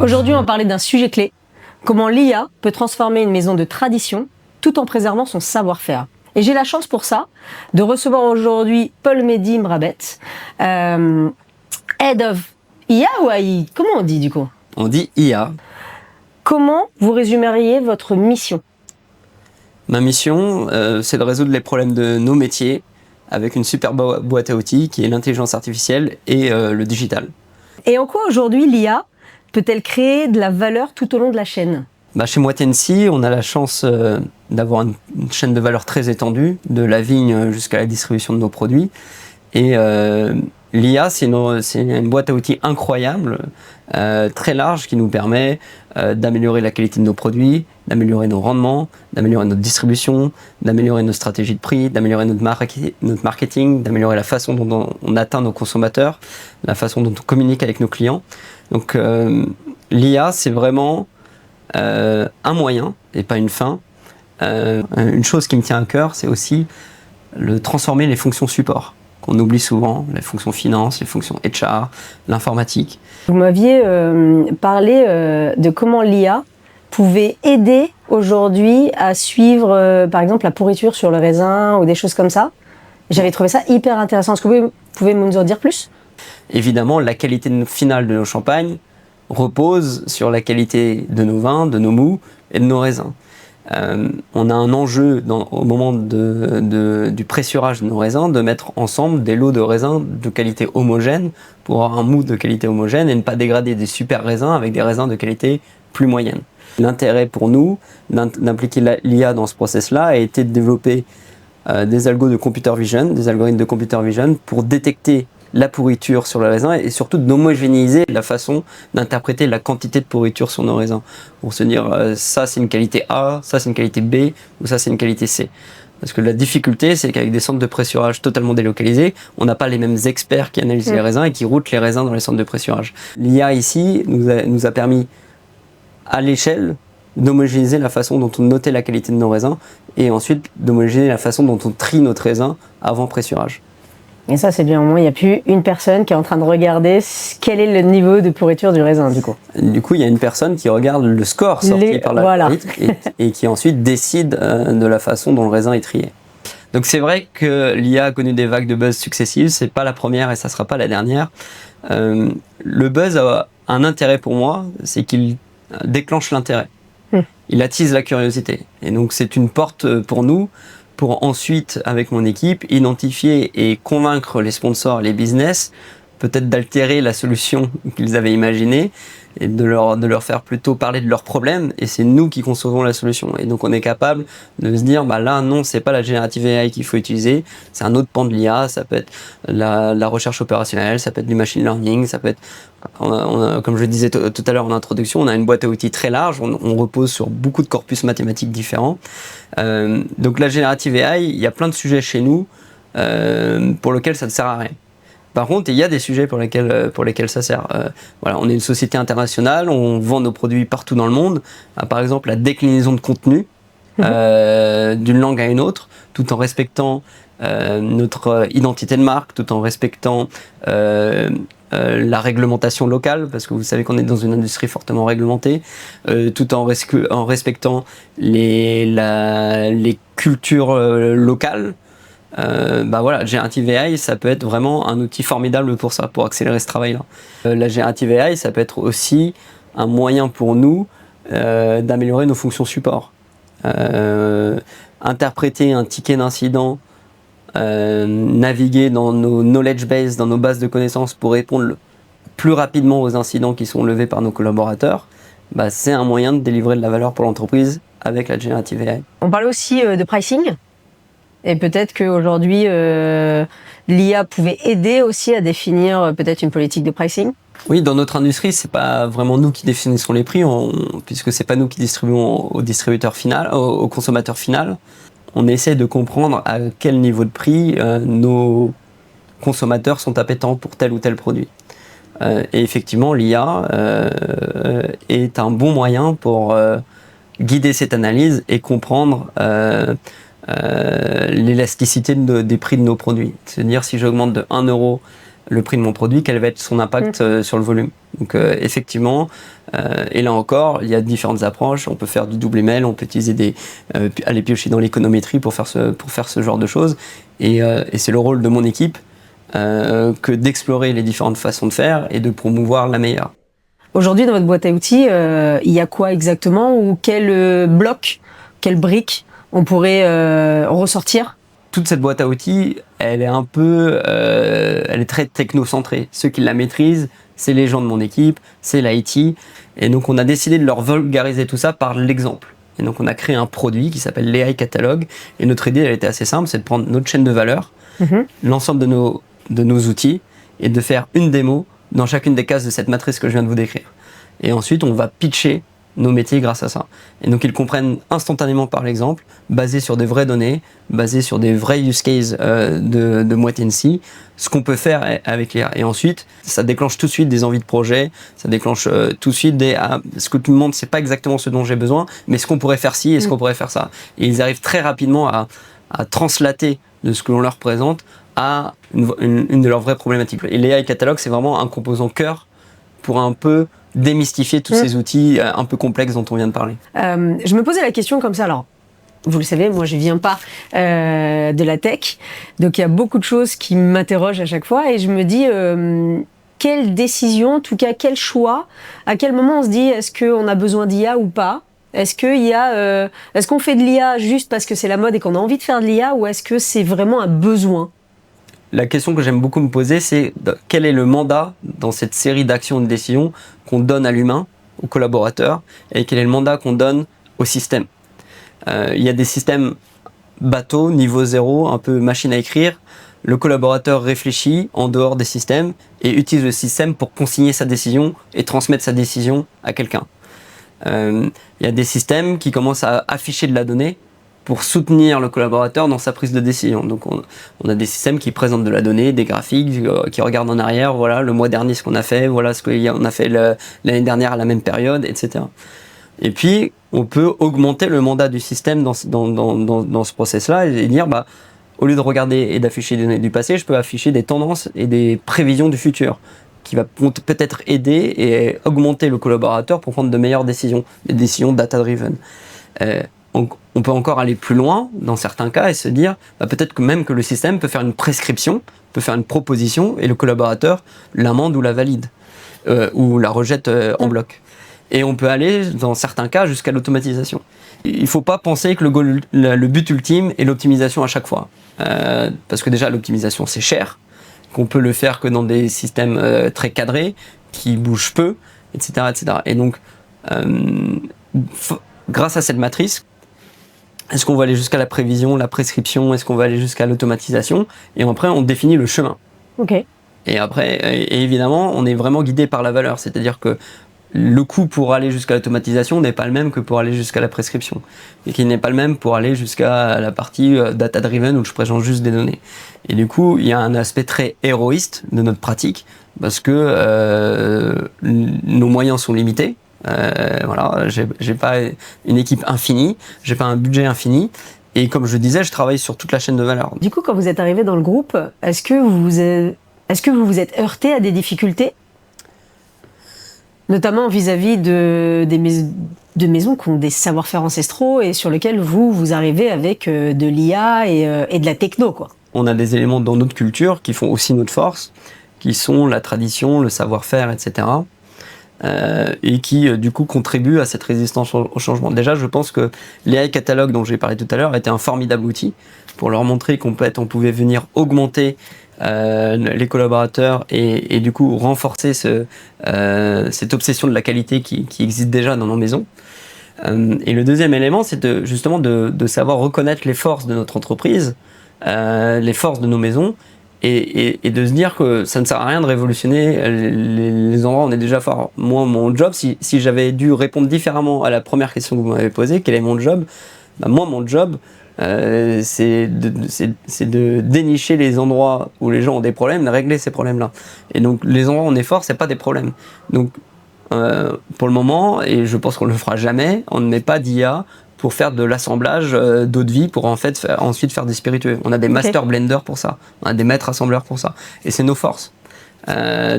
Aujourd'hui, on va parler d'un sujet clé, comment l'IA peut transformer une maison de tradition tout en préservant son savoir-faire. Et j'ai la chance pour ça de recevoir aujourd'hui Paul Mehdi Mrabet, Head of IA ou AI? Comment on dit du coup? On dit IA. Comment vous résumeriez votre mission? Ma mission, c'est de résoudre les problèmes de nos métiers avec une super boîte à outils qui est l'intelligence artificielle et le digital. Et en quoi aujourd'hui l'IA peut-elle créer de la valeur tout au long de la chaîne? Chez Moitensi, on a la chance d'avoir une chaîne de valeur très étendue, de la vigne jusqu'à la distribution de nos produits. Et l'IA, c'est une boîte à outils incroyable, très large, qui nous permet d'améliorer la qualité de nos produits, d'améliorer nos rendements, d'améliorer notre distribution, d'améliorer nos stratégies de prix, d'améliorer notre marketing, d'améliorer la façon dont on atteint nos consommateurs, la façon dont on communique avec nos clients. Donc l'IA, c'est vraiment un moyen et pas une fin. Une chose qui me tient à cœur, c'est aussi transformer les fonctions support qu'on oublie souvent, les fonctions finance, les fonctions HR, l'informatique. Vous m'aviez parlé de comment l'IA pouvait aider aujourd'hui à suivre par exemple la pourriture sur le raisin ou des choses comme ça. J'avais trouvé ça hyper intéressant. Est-ce que vous pouvez nous en dire plus? Évidemment, la qualité finale de nos champagnes repose sur la qualité de nos vins, de nos mous et de nos raisins. On a un enjeu au moment du pressurage de nos raisins de mettre ensemble des lots de raisins de qualité homogène pour avoir un mou de qualité homogène et ne pas dégrader des super raisins avec des raisins de qualité plus moyenne. L'intérêt pour nous d'impliquer l'IA dans ce process-là a été de développer des algos de computer vision, des algorithmes de computer vision pour détecter la pourriture sur le raisin et surtout d'homogénéiser la façon d'interpréter la quantité de pourriture sur nos raisins. Pour se dire ça c'est une qualité A, ça c'est une qualité B ou ça c'est une qualité C. Parce que la difficulté c'est qu'avec des centres de pressurage totalement délocalisés, on n'a pas les mêmes experts qui analysent les raisins et qui routent les raisins dans les centres de pressurage. L'IA ici nous a permis à l'échelle d'homogénéiser la façon dont on notait la qualité de nos raisins et ensuite d'homogénéiser la façon dont on trie notre raisin avant pressurage. Et ça, c'est bien, au moins, il n'y a plus une personne qui est en train de regarder quel est le niveau de pourriture du raisin, du coup. Du coup, il y a une personne qui regarde le score sorti par l'algorithme et qui ensuite décide de la façon dont le raisin est trié. Donc c'est vrai que l'IA a connu des vagues de buzz successives, c'est pas la première et ça sera pas la dernière. Le buzz a un intérêt pour moi, c'est qu'il déclenche l'intérêt. Il attise la curiosité. Et donc c'est une porte pour nous, pour ensuite, avec mon équipe, identifier et convaincre les sponsors, les business, peut-être d'altérer la solution qu'ils avaient imaginée et de leur faire plutôt parler de leurs problèmes et c'est nous qui concevons la solution. Et donc on est capable de se dire, là non, c'est pas la générative AI qu'il faut utiliser, c'est un autre pan de l'IA, ça peut être la recherche opérationnelle, ça peut être du machine learning, ça peut être, comme je le disais tout à l'heure en introduction, on a une boîte à outils très large, on repose sur beaucoup de corpus mathématiques différents. Donc la générative AI, il y a plein de sujets chez nous pour lesquels ça ne sert à rien. Par contre, il y a des sujets pour lesquels ça sert. On est une société internationale, on vend nos produits partout dans le monde. Par exemple, la déclinaison de contenu d'une langue à une autre, tout en respectant notre identité de marque, tout en respectant la réglementation locale, parce que vous savez qu'on est dans une industrie fortement réglementée, tout en respectant les cultures locales. Generative AI, ça peut être vraiment un outil formidable pour ça, pour accélérer ce travail-là. La Generative AI, ça peut être aussi un moyen pour nous d'améliorer nos fonctions support. Interpréter un ticket d'incident, naviguer dans nos knowledge base, dans nos bases de connaissances pour répondre plus rapidement aux incidents qui sont levés par nos collaborateurs, c'est un moyen de délivrer de la valeur pour l'entreprise avec la Generative AI. On parlait aussi de pricing. Et peut-être qu'aujourd'hui, l'IA pouvait aider aussi à définir peut-être une politique de pricing. Oui, dans notre industrie, c'est pas vraiment nous qui définissons les prix, puisque c'est pas nous qui distribuons au distributeur final, au consommateur final. On essaie de comprendre à quel niveau de prix nos consommateurs sont appétents pour tel ou tel produit. Et effectivement, l'IA est un bon moyen pour guider cette analyse et comprendre l'élasticité des prix de nos produits. C'est-à-dire si j'augmente de 1 euro le prix de mon produit, quel va être son impact sur le volume. Donc effectivement, et là encore, il y a différentes approches. On peut faire du double email, on peut utiliser aller piocher dans l'économétrie pour faire ce genre de choses. Et c'est le rôle de mon équipe que d'explorer les différentes façons de faire et de promouvoir la meilleure. Aujourd'hui, dans votre boîte à outils, il y a quoi exactement, ou quel bloc, quelle brique on pourrait ressortir? Toute cette boîte à outils, elle est très technocentrée. Ceux qui la maîtrisent, c'est les gens de mon équipe, c'est l'IT. Et donc, on a décidé de leur vulgariser tout ça par l'exemple. Et donc, on a créé un produit qui s'appelle l'AI Catalogue. Et notre idée, elle était assez simple, c'est de prendre notre chaîne de valeur, l'ensemble de nos outils, et de faire une démo dans chacune des cases de cette matrice que je viens de vous décrire. Et ensuite, on va pitcher nos métiers grâce à ça. Et donc, ils comprennent instantanément par l'exemple, basé sur des vraies données, basé sur des vrais use cases de Moitency, ce qu'on peut faire avec l'IA. Et ensuite, ça déclenche tout de suite des envies de projet, ça déclenche tout de suite ce que tout le monde, c'est pas exactement ce dont j'ai besoin, mais ce qu'on pourrait faire ci et ce qu'on pourrait faire ça. Et ils arrivent très rapidement à translater de ce que l'on leur présente à une de leurs vraies problématiques. Et l'AI Catalogue, c'est vraiment un composant cœur pour un peu démystifier tous ces outils un peu complexes dont on vient de parler. Je me posais la question comme ça, alors vous le savez, moi je viens pas de la tech, donc il y a beaucoup de choses qui m'interrogent à chaque fois, et je me dis quelle décision, en tout cas quel choix, à quel moment on se dit est-ce qu'on a besoin d'IA ou pas? Est-ce qu'on fait de l'IA juste parce que c'est la mode et qu'on a envie de faire de l'IA, ou est-ce que c'est vraiment un besoin? La question que j'aime beaucoup me poser, c'est quel est le mandat dans cette série d'actions et de décisions qu'on donne à l'humain, au collaborateur, et quel est le mandat qu'on donne au système. Il y a des systèmes bateaux, niveau 0, un peu machine à écrire. Le collaborateur réfléchit en dehors des systèmes et utilise le système pour consigner sa décision et transmettre sa décision à quelqu'un. Il y a des systèmes qui commencent à afficher de la donnée pour soutenir le collaborateur dans sa prise de décision. Donc on a des systèmes qui présentent de la donnée, des graphiques, qui regardent en arrière, voilà le mois dernier ce qu'on a fait, voilà ce qu'on a fait l'année dernière à la même période, etc. Et puis on peut augmenter le mandat du système dans ce process-là et dire au lieu de regarder et d'afficher des données du passé, je peux afficher des tendances et des prévisions du futur qui va peut-être aider et augmenter le collaborateur pour prendre de meilleures décisions, des décisions data-driven. On peut encore aller plus loin dans certains cas et se dire peut-être que le système peut faire une prescription, peut faire une proposition et le collaborateur l'amende ou la valide ou la rejette en bloc. Et on peut aller dans certains cas jusqu'à l'automatisation. Il ne faut pas penser que le but ultime est l'optimisation à chaque fois. Parce que déjà l'optimisation c'est cher, qu'on peut le faire que dans des systèmes très cadrés, qui bougent peu, etc. etc. Et donc, grâce à cette matrice, est-ce qu'on va aller jusqu'à la prévision, la prescription, est-ce qu'on va aller jusqu'à l'automatisation? Et après, on définit le chemin. Okay. Et après, et évidemment, on est vraiment guidé par la valeur. C'est-à-dire que le coût pour aller jusqu'à l'automatisation n'est pas le même que pour aller jusqu'à la prescription. Et qu'il n'est pas le même pour aller jusqu'à la partie data-driven où je présente juste des données. Et du coup, il y a un aspect très héroïste de notre pratique parce que nos moyens sont limités. Voilà, j'ai pas une équipe infinie, j'ai pas un budget infini. Et comme je disais, je travaille sur toute la chaîne de valeur. Du coup, quand vous êtes arrivé dans le groupe, est-ce que vous vous êtes heurté à des difficultés? Notamment vis-à-vis de maisons qui ont des savoir-faire ancestraux et sur lesquelles vous arrivez avec de l'IA et de la techno, quoi. On a des éléments dans notre culture qui font aussi notre force, qui sont la tradition, le savoir-faire, etc. Et qui, du coup, contribuent à cette résistance au changement. Déjà, je pense que l'AI Catalogue, dont j'ai parlé tout à l'heure, était un formidable outil pour leur montrer qu'on pouvait venir augmenter les collaborateurs et du coup renforcer cette obsession de la qualité qui existe déjà dans nos maisons. Et le deuxième élément, c'est justement de savoir reconnaître les forces de notre entreprise, les forces de nos maisons, et de se dire que ça ne sert à rien de révolutionner les endroits où on est déjà fort. Moi, mon job, si j'avais dû répondre différemment à la première question que vous m'avez posée, quel est mon job? Moi, mon job, c'est de dénicher les endroits où les gens ont des problèmes, de régler ces problèmes-là. Et donc, les endroits où on est fort, c'est pas des problèmes. Donc, pour le moment, et je pense qu'on le fera jamais, on ne met pas d'IA pour faire de l'assemblage d'eau de vie pour ensuite faire des spiritueux. On a des master blenders pour ça, on a des maîtres assembleurs pour ça. Et c'est nos forces.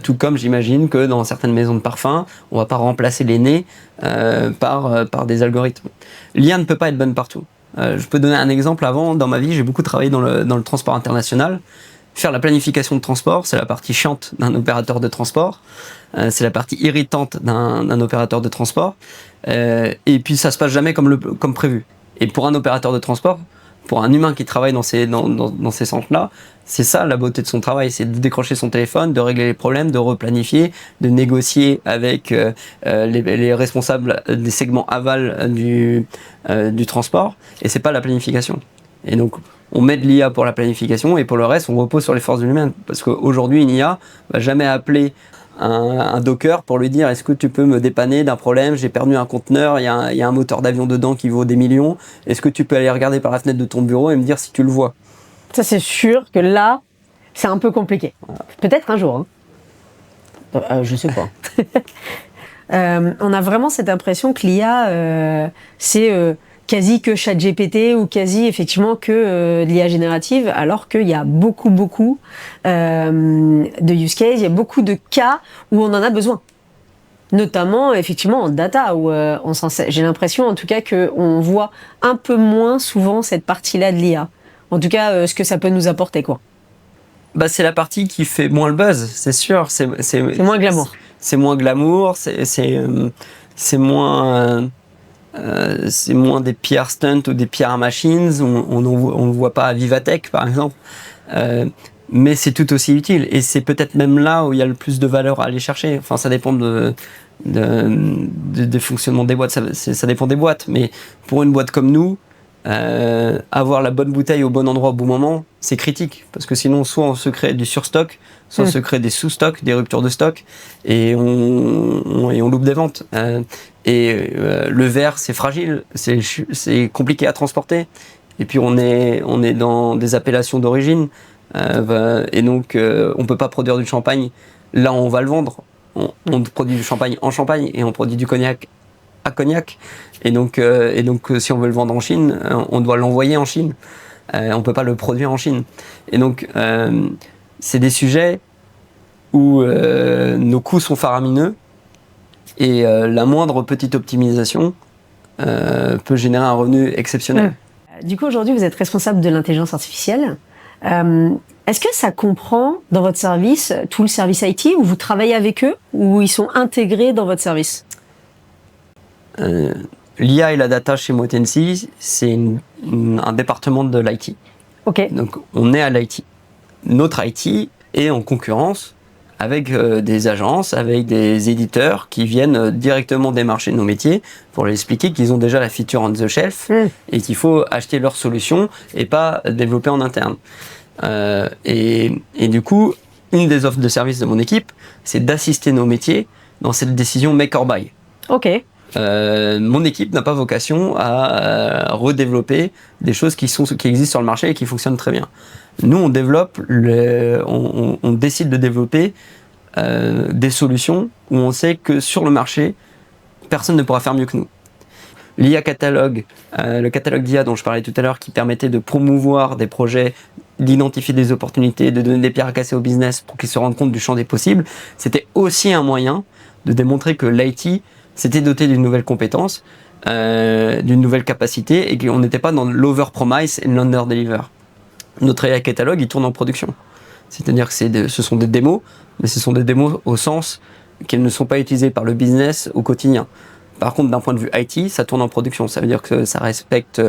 Tout comme j'imagine que dans certaines maisons de parfum, on ne va pas remplacer les nez par des algorithmes. L'IA ne peut pas être bonne partout. Je peux donner un exemple. Avant, dans ma vie, j'ai beaucoup travaillé dans le transport international. Faire la planification de transport, c'est la partie chiante d'un opérateur de transport. C'est la partie irritante d'un opérateur de transport. Et puis, ça se passe jamais comme prévu. Et pour un opérateur de transport, pour un humain qui travaille dans ces centres-là, c'est ça la beauté de son travail, c'est de décrocher son téléphone, de régler les problèmes, de replanifier, de négocier avec les responsables des segments aval du transport. Et c'est pas la planification. Et donc, on met de l'IA pour la planification et pour le reste, on repose sur les forces de l'humain. Parce qu'aujourd'hui, une IA va jamais appeler un docker pour lui dire est-ce que tu peux me dépanner d'un problème, j'ai perdu un conteneur, il y a un moteur d'avion dedans qui vaut des millions, est-ce que tu peux aller regarder par la fenêtre de ton bureau et me dire si tu le vois? Ça c'est sûr que là, c'est un peu compliqué. Voilà. Peut-être un jour. Hein. Je sais pas. On a vraiment cette impression que l'IA, c'est quasi que ChatGPT ou quasi effectivement que de l'IA générative, alors qu'il y a beaucoup de use cases, il y a beaucoup de cas où on en a besoin. Notamment effectivement en data, où j'ai l'impression en tout cas qu'on voit un peu moins souvent cette partie-là de l'IA. En tout cas, ce que ça peut nous apporter, quoi. Bah, c'est la partie qui fait moins le buzz, c'est sûr. C'est moins glamour. C'est moins glamour, c'est moins... c'est moins des PR stunts ou des PR machines, on ne voit pas à Vivatech par exemple, mais c'est tout aussi utile et c'est peut-être même là où il y a le plus de valeur à aller chercher. Enfin, ça dépend des fonctionnements des boîtes, ça dépend des boîtes, mais pour une boîte comme nous, avoir la bonne bouteille au bon endroit au bon moment, c'est critique parce que sinon soit on se crée du surstock, soit on se crée des sous-stocks, des ruptures de stock et on loupe des ventes. Le verre, c'est fragile, c'est compliqué à transporter. Et puis on est dans des appellations d'origine, et donc on peut pas produire du champagne là où on va le vendre. On produit du champagne en Champagne et on produit du cognac à Cognac. Et donc si on veut le vendre en Chine, on doit l'envoyer en Chine. On peut pas le produire en Chine. Et donc c'est des sujets où nos coûts sont faramineux. Et la moindre petite optimisation peut générer un revenu exceptionnel. Du coup, aujourd'hui, vous êtes responsable de l'intelligence artificielle. Est-ce que ça comprend dans votre service tout le service IT, où vous travaillez avec eux, ou ils sont intégrés dans votre service? L'IA et la data chez Motency, c'est un département de l'IT. Okay. Donc, on est à l'IT. Notre IT est en concurrence avec des agences, avec des éditeurs qui viennent directement démarcher nos métiers pour leur expliquer qu'ils ont déjà la feature on the shelf et qu'il faut acheter leur solution et pas développer en interne. Et du coup, une des offres de service de mon équipe, c'est d'assister nos métiers dans cette décision make or buy. Ok. Mon équipe n'a pas vocation à redévelopper des choses qui existent sur le marché et qui fonctionnent très bien. Nous, on développe, on décide de développer des solutions où on sait que sur le marché, personne ne pourra faire mieux que nous. L'IA catalogue, le catalogue d'IA dont je parlais tout à l'heure, qui permettait de promouvoir des projets, d'identifier des opportunités, de donner des pierres à casser au business pour qu'ils se rendent compte du champ des possibles, c'était aussi un moyen de démontrer que l'IT s'était doté d'une nouvelle compétence, d'une nouvelle capacité, et qu'on n'était pas dans l'over-promise et l'under-deliver. Notre AI catalogue, il tourne en production. C'est-à-dire que ce sont des démos, mais ce sont des démos au sens qu'elles ne sont pas utilisées par le business au quotidien. Par contre, d'un point de vue IT, ça tourne en production. Ça veut dire que ça respecte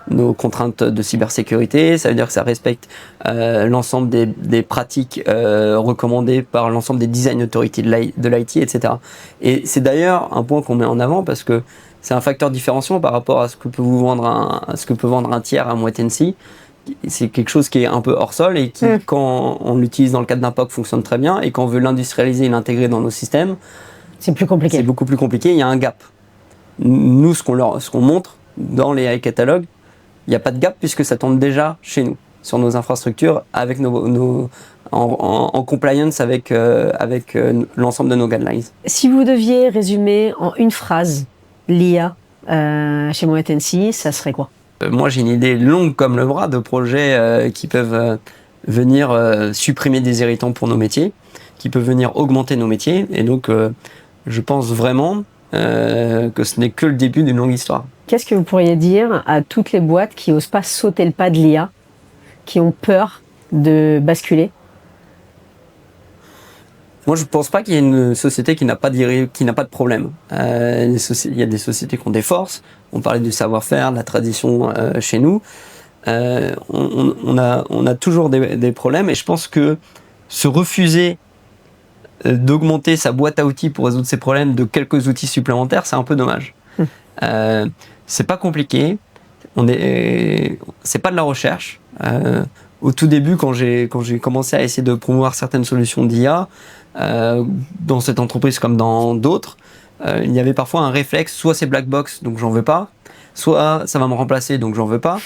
nos contraintes de cybersécurité, ça veut dire que ça respecte l'ensemble des pratiques recommandées par l'ensemble des design authorities de l'IT, etc. Et c'est d'ailleurs un point qu'on met en avant parce que c'est un facteur différenciant par rapport à ce que peut vendre un tiers à Moitency. C'est quelque chose qui est un peu hors sol et qui, quand on l'utilise dans le cadre d'un POC, fonctionne très bien. Et quand on veut l'industrialiser et l'intégrer dans nos systèmes, c'est plus compliqué. C'est beaucoup plus compliqué, il y a un gap. Nous, ce qu'on montre dans les AI catalogues, il n'y a pas de gap puisque ça tourne déjà chez nous, sur nos infrastructures, avec en compliance avec l'ensemble de nos guidelines. Si vous deviez résumer en une phrase l'IA chez Moitency, ça serait quoi? Moi, j'ai une idée longue comme le bras de projets qui peuvent venir supprimer des irritants pour nos métiers, qui peut venir augmenter nos métiers. Et donc, je pense vraiment que ce n'est que le début d'une longue histoire. Qu'est-ce que vous pourriez dire à toutes les boîtes qui n'osent pas sauter le pas de l'IA, qui ont peur de basculer? Moi, je ne pense pas qu'il y ait une société qui n'a pas de problème. Il y a des sociétés qui ont des forces. On parlait du savoir-faire, de la tradition chez nous. On a toujours des problèmes, et je pense que se refuser d'augmenter sa boîte à outils pour résoudre ces problèmes de quelques outils supplémentaires, c'est un peu dommage. C'est pas compliqué. C'est pas de la recherche. Au tout début, quand j'ai commencé à essayer de promouvoir certaines solutions d'IA, dans cette entreprise comme dans d'autres, il y avait parfois un réflexe, soit c'est black box, donc j'en veux pas, soit ça va me remplacer, donc j'en veux pas,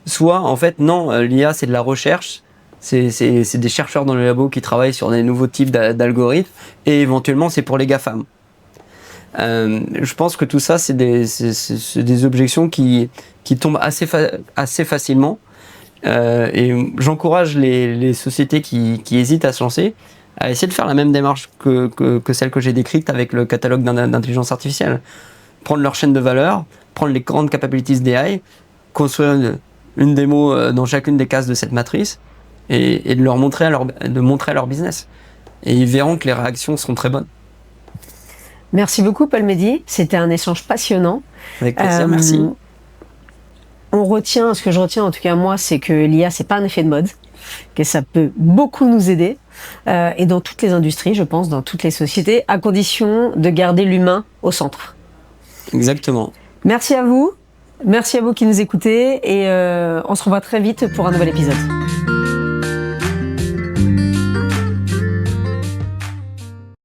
soit en fait non, l'IA c'est de la recherche, c'est des chercheurs dans le labo qui travaillent sur des nouveaux types d'algorithmes, et éventuellement c'est pour les GAFAM. Je pense que tout ça c'est des objections qui tombent assez facilement, et j'encourage les sociétés qui hésitent à se lancer à essayer de faire la même démarche que celle que j'ai décrite avec le catalogue d'intelligence artificielle. Prendre leur chaîne de valeur, prendre les grandes capabilities d'AI, construire une démo dans chacune des cases de cette matrice, et de montrer leur business. Et ils verront que les réactions seront très bonnes. Merci beaucoup, Paul Mehdi. C'était un échange passionnant. Avec plaisir, merci. Ce que je retiens en tout cas moi, c'est que l'IA, c'est pas un effet de mode, que ça peut beaucoup nous aider, et dans toutes les industries, je pense, dans toutes les sociétés, à condition de garder l'humain au centre. Exactement. Merci à vous qui nous écoutez, et on se revoit très vite pour un nouvel épisode.